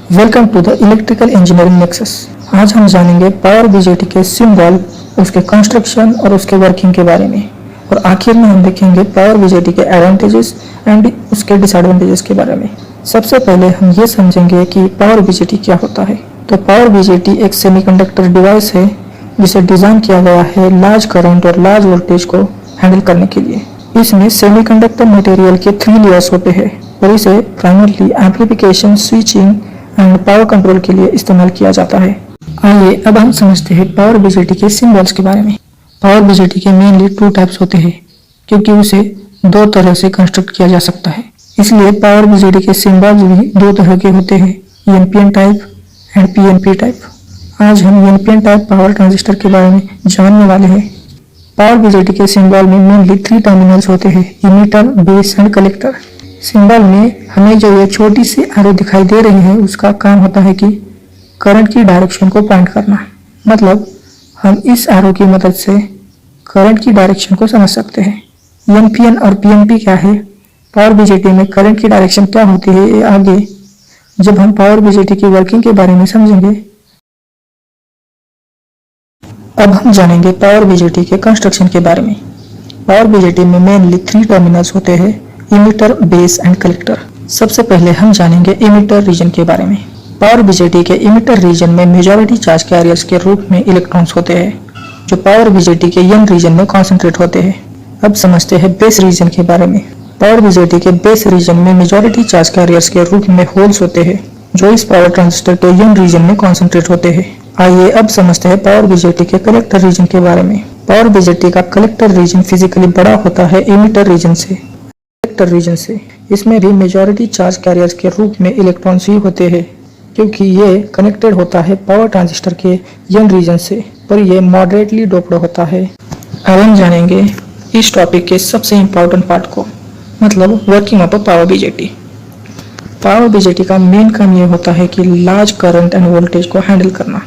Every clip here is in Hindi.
Welcome to the electrical engineering nexus. आज हम जानेंगे पावर बीजेटी के सिंबल, उसके कंस्ट्रक्शन और उसके वर्किंग के बारे में। और आखिर में हम देखेंगे पावर बीजेटी के एडवांटेजेस एंड उसके डिसएडवांटेजेस के बारे में। सबसे पहले हम ये समझेंगे कि पावर बीजेटी क्या होता है। तो पावर बीजेटी एक सेमीकंडक्टर डिवाइस है जिसे डिजाइन किया गया है लार्ज करंट और लार्ज वोल्टेज को हैंडल करने के लिए। इसमें सेमीकंडक्टर मटेरियल के 3 लेयर्स होते हैं और इसे primarily amplification, switching and power control के लिए इस्तेमाल किया जाता है। आइए अब हम समझते हैं पावर बीजेटी के सिंबल्स के बारे में। पावर बीजेटी के मेनली 2 टाइप्स होते हैं क्योंकि उसे 2 तरह से कंस्ट्रक्ट किया जा सकता है, इसलिए पावर बीजेटी के सिंबल्स भी 2 तरह के होते हैं, NPN type and PNP type. आज हम एनपीएन टाइप पावर ट्रांजिस्टर के बारे में जानने वाले हैं। पावर बीजेटी के सिंबल में मेनली 3 टर्मिनल्स होते हैं, emitter, base and collector. Symbol में हमें जो ये छोटी सी एरो दिखाई दे रही है उसका काम होता है कि करंट की डायरेक्शन को पॉइंट करना। मतलब हम इस एरो की मदद से करंट की डायरेक्शन को समझ सकते हैं। एनपीएन और पीएनपी क्या है, पावर बीजेटी में करंट की डायरेक्शन क्या होती है, ये आगे जब हम पावर बीजेटी की वर्किंग के बारे में समझेंगे। अब हम जानेंगे पावर बीजेटी के कंस्ट्रक्शन के बारे में। पावर बीजेटी में मेनली 3 टर्मिनल्स होते हैं, इमीटर, बेस एंड कलेक्टर। सबसे पहले हम जानेंगे इमीटर रीजन के बारे में। पावर बीजेटी के इमीटर रीजन में मेजॉरिटी चार्ज कैरियर्स के रूप में इलेक्ट्रॉन्स होते हैं जो पावर बीजेटी के एन रीजन में कॉन्सेंट्रेट होते हैं। अब समझते हैं बेस रीजन के बारे में। पावर बीजेटी के बेस रीजन में मेजॉरिटी चार्ज कैरियर्स के रूप में होल्स होते हैं जो इस पावर ट्रांजिस्टर के एन रीजन में कॉन्सेंट्रेट होते हैं। आइए अब समझते हैं पावर बीजेटी के कलेक्टर रीजन के बारे में। पावर बीजेटी का कलेक्टर रीजन फिजिकली बड़ा होता है इमीटर रीजन से। कलेक्टर रीजन से इसमें भी मेजॉरिटी चार्ज कैरियर्स के रूप में इलेक्ट्रॉन्स ही होते हैं क्योंकि ये कनेक्टेड होता है पावर ट्रांजिस्टर के एन रीजन से, पर ये मॉडरेटली डोप्ड होता है। अब हम जानेंगे इस टॉपिक के सबसे इम्पोर्टेंट पार्ट को, मतलब working of a power BJT. Power BJT का मेन काम ये होता है कि लार्ज करंट एंड वोल्टेज को हैंडल करना,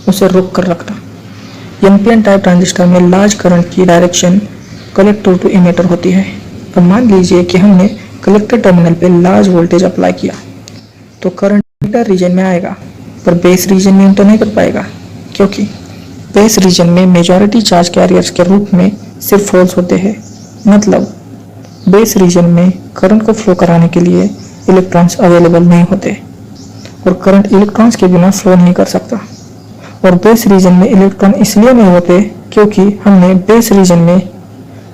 उसे रोक कर रखना। एनपीएन टाइप ट्रांजिस्टर में लार्ज करंट की डायरेक्शन कलेक्टर टू इमीटर होती है। अब मान लीजिए कि हमने कलेक्टर टर्मिनल पे लार्ज वोल्टेज अप्लाई किया तो करंट इमीटर रीजन में आएगा, पर बेस रीजन में तो नहीं कर पाएगा क्योंकि बेस रीजन में मेजॉरिटी चार्ज कैरियर्स के रूप में सिर्फ होल्स होते हैं। मतलब बेस रीजन में करंट को फ्लो कराने के लिए इलेक्ट्रॉन्स अवेलेबल नहीं होते और करंट इलेक्ट्रॉन्स के बिना फ्लो नहीं कर सकता। और बेस रीजन में इलेक्ट्रॉन इसलिए नहीं होते क्योंकि हमने बेस रीजन में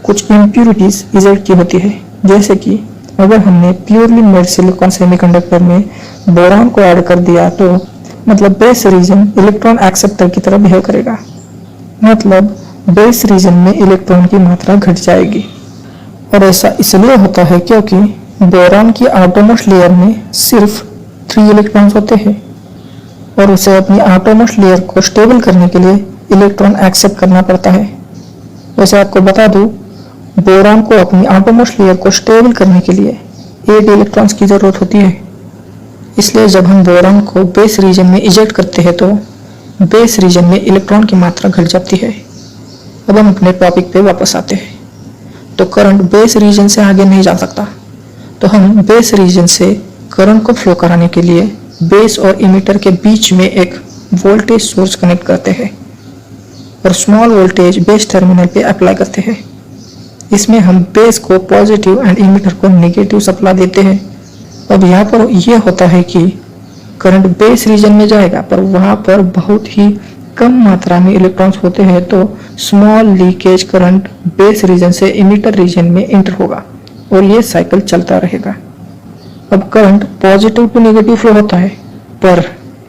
कुछ इम्प्यूरिटीज इजेक्ट की होती है। जैसे कि अगर हमने प्योरली मेड सिलिकॉन सेमीकंडक्टर में बोरॉन को ऐड कर दिया तो मतलब बेस रीजन इलेक्ट्रॉन एक्सेप्टर की तरह बिहेव करेगा। मतलब बेस रीजन में इलेक्ट्रॉन की मात्रा घट जाएगी। और ऐसा इसलिए होता है क्योंकि बोरॉन की आउटरमोस्ट लेयर में सिर्फ 3 इलेक्ट्रॉन्स होते हैं और उसे अपनी आउटरमोस्ट लेयर को स्टेबल करने के लिए इलेक्ट्रॉन एक्सेप्ट करना पड़ता है। वैसे आपको बता दूं, बोरॉन को अपनी आउटरमोस्ट लेयर को स्टेबल करने के लिए 8 इलेक्ट्रॉन्स की जरूरत होती है। इसलिए जब हम बोरॉन को बेस रीजन में इजेक्ट करते हैं तो बेस रीजन में इलेक्ट्रॉन की मात्रा घट जाती है। अब हम अपने टॉपिक पे वापस आते हैं। तो करंट बेस रीजन से आगे नहीं जा सकता, तो हम बेस रीजन से करंट को फ्लो कराने के लिए बेस और इमीटर के बीच में एक वोल्टेज सोर्स कनेक्ट करते हैं और स्मॉल वोल्टेज बेस टर्मिनल पे अप्लाई करते हैं। इसमें हम बेस को पॉजिटिव एंड इमीटर को नेगेटिव सप्लाई देते हैं। अब यहाँ पर यह होता है कि करंट बेस रीजन में जाएगा पर वहाँ पर बहुत ही कम मात्रा में इलेक्ट्रॉन्स होते हैं, तो small leakage current base region से इमीटर रीजन में एंटर होगा और ये साइकिल चलता रहेगा। अब current positive to negative flow होता है पर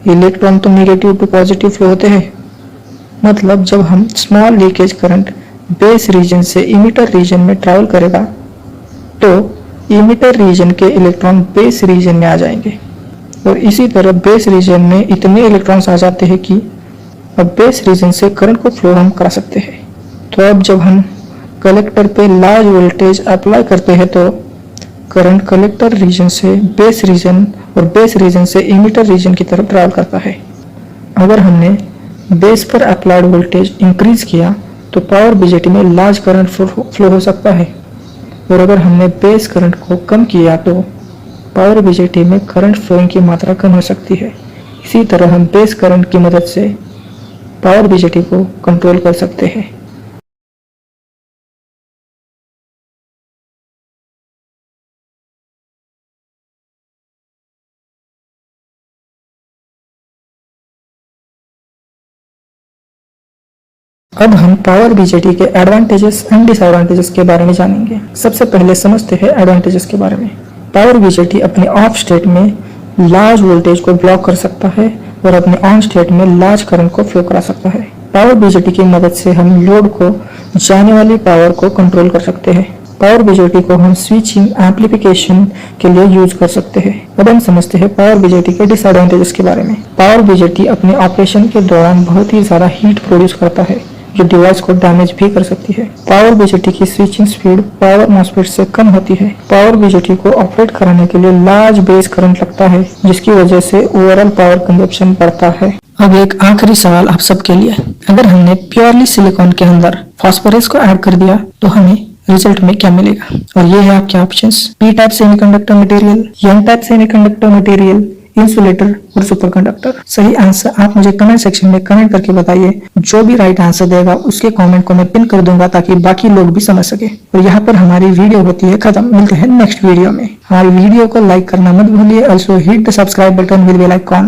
इलेक्ट्रॉन तो नेगेटिव टू पॉजिटिव फ्लो होते हैं। मतलब जब हम small leakage current base region से इमीटर रीजन में ट्रैवल करेगा तो इमीटर रीजन के इलेक्ट्रॉन बेस रीजन में आ जाएंगे और इसी तरह बेस रीजन में इतने इलेक्ट्रॉन्स आ जाते हैं कि अब बेस रीजन से करंट को फ्लो हम करा सकते हैं। तो अब जब हम कलेक्टर पे लार्ज वोल्टेज अप्लाई करते हैं तो करंट कलेक्टर रीजन से बेस रीजन और बेस रीजन से इमीटर रीजन की तरफ ट्रैवल करता है। अगर हमने बेस पर अप्लाइड वोल्टेज इंक्रीज किया तो पावर बीजेटी में लार्ज करंट फ्लो हो सकता है और अगर हमने बेस करंट को कम किया तो पावर बीजेटी में करंट फ्लोइंग की मात्रा कम हो सकती है। इसी तरह हम बेस करंट की मदद से पावर बीजेटी को कंट्रोल कर सकते हैं। अब हम पावर बीजेटी के एडवांटेजेस एंड डिसएडवांटेजेस के बारे में जानेंगे। सबसे पहले समझते हैं एडवांटेजेस के बारे में। पावर बीजेटी अपने ऑफ स्टेट में लार्ज वोल्टेज को ब्लॉक कर सकता है और अपने ऑन स्टेट में लार्ज करंट को फ्लो करा सकता है। पावर बीजेटी की मदद से हम लोड को जाने वाली पावर को कंट्रोल कर सकते हैं। पावर बीजेटी को हम स्विचिंग एम्पलीफिकेशन के लिए यूज कर सकते हैं। अब हम समझते हैं पावर बीजेटी के डिसएडवांटेजेस के बारे में। पावर बीजेटी अपने ऑपरेशन के दौरान बहुत ही ज्यादा हीट प्रोड्यूस करता है जो डिवाइस को डैमेज भी कर सकती है। पावर बीजेटी की स्विचिंग स्पीड पावर मॉसफेट से कम होती है। पावर बीजेटी को ऑपरेट कराने के लिए लार्ज बेस करंट लगता है जिसकी वजह से ओवरऑल पावर कंजप्शन बढ़ता है। अब एक आखिरी सवाल आप सबके लिए। अगर हमने प्योरली सिलिकॉन के अंदर फास्फोरस को ऐड कर दिया तो हमें रिजल्ट में क्या मिलेगा? और ये है आपके options: P type semiconductor material, N type semiconductor material, insulator और सुपर कंडक्टर। सही आंसर आप मुझे कमेंट सेक्शन में कमेंट करके बताइए। जो भी राइट आंसर देगा उसके कमेंट को मैं पिन कर दूंगा ताकि बाकी लोग भी समझ सके। और यहाँ पर हमारी वीडियो होती है खत्म। मिलते हैं नेक्स्ट वीडियो में। हमारी वीडियो को लाइक करना मत भूलिए। Also hit the subscribe button with bell icon.